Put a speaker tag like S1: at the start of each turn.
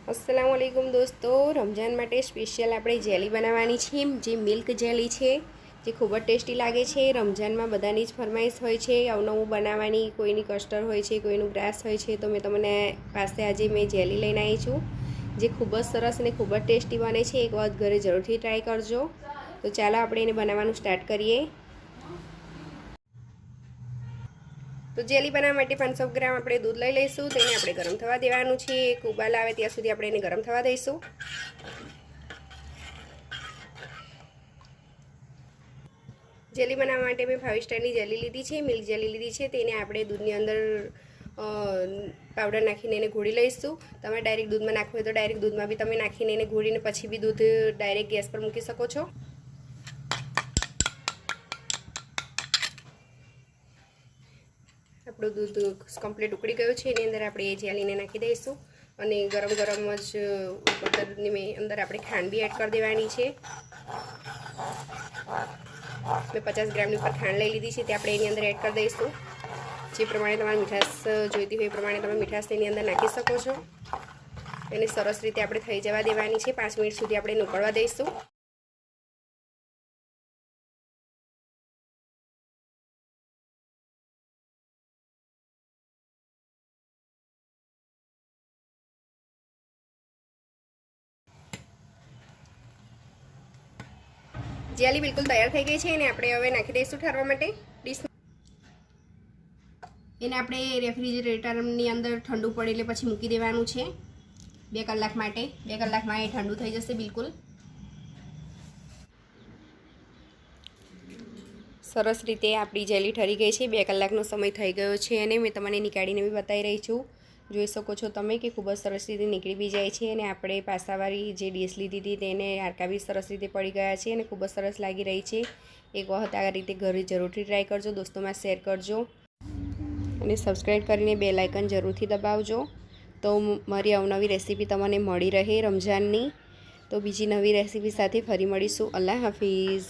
S1: अस्सलाम वालेकुम दोस्तों, रमजान माटे स्पेशियल આપણે જેલી બનાવવાની છે, જે મિલ્ક જેલી છે, જે ખૂબ જ ટેસ્ટી લાગે છે। રમજાનમાં બધાની જ ફરમાઈશ હોય છે અવનવું બનાવવાની, કોઈની કસ્ટર્ડ હોય છે, કોઈનું ગ્રાસ હોય છે। તો મેં તમને પાસે આજે મેં જેલી લઈને આવી છું, જે ખૂબ જ સરસ અને ખૂબ જ ટેસ્ટી બને છે। એક વખત ઘરે જરૂરથી ટ્રાય કરજો। તો ચાલો આપણે એને બનાવવાનું સ્ટાર્ટ કરીએ। तो जेली बनावा माटे 500 ग्राम આપણે दूध લઈ લઈશું। તેને આપણે ગરમ થવા દેવાનું છે। એક ઉબાલ આવે ત્યાં સુધી આપણે એને ગરમ થવા દઈશું। જેલી બનાવવા માટે મેં 5 સ્ટારની જેલી લીધી છે, મિલ્ક જેલી લીધી છે। તેને આપણે દૂધની અંદર પાવડર નાખીને એને ઘોળી લઈશું। તમે ડાયરેક્ટ દૂધમાં નાખવું હોય તો ડાયરેક્ટ દૂધમાં બી તમે નાખીને એને ઘોળીને પછી બી દૂધ ડાયરેક્ટ ગેસ પર મૂકી શકો છો। આપણું દૂધ કમ્પ્લીટ ઉકળી ગયું છે। એની અંદર આપણે એ જેલીને નાખી દઈશું અને ગરમ ગરમ જ બટરની અંદર આપણે ખાંડ બી એડ કરી દેવાની છે। મેં 50 ગ્રામની ઉપર ખાંડ લઈ લીધી છે, તે આપણે એની અંદર એડ કરી દઈશું। જે પ્રમાણે તમારે મીઠાશ જોઈતી હોય એ પ્રમાણે તમે મીઠાશ તેની અંદર નાખી શકો છો। એને સરસ રીતે આપણે થઈ જવા દેવાની છે। 5 મિનિટ સુધી આપણે ઉકળવા દઈશું। જેલી બિલકુલ તૈયાર થઈ ગઈ છે અને આપણે હવે નાખી દઈશું ઠારવા માટે ડીશ। એને આપણે રેફ્રિજરેટરની અંદર ઠંડુ પડે એટલે પછી મૂકી દેવાનું છે 2 કલાક માટે। 2 કલાકમાં એ ઠંડુ થઈ જશે બિલકુલ સરસ રીતે। આપણી જેલી ઠરી ગઈ છે, 2 કલાકનો સમય થઈ ગયો છે અને મેં તમને નીકાળીને બી બતાવી રહી છું। જોઈ શકો છો તમે કે ખૂબ જ સરસ રીતે નીકળી બી જાય છે અને આપણે પાસાવાળી જે ડીશ લીધી હતી તેને હાડકા બી સરસ રીતે પડી ગયા છે અને ખૂબ જ સરસ લાગી રહી છે। એક વખત આ રીતે ઘરે જરૂરથી ટ્રાય કરજો, દોસ્તોમાં શેર કરજો અને સબસ્ક્રાઈબ કરીને બેલ આઇકન જરૂરથી દબાવજો, તો મારી અવનવી રેસીપી તમને મળી રહે રમજાનની। તો બીજી નવી રેસીપી સાથે ફરી મળીશું। અલ્લાહ હાફિઝ।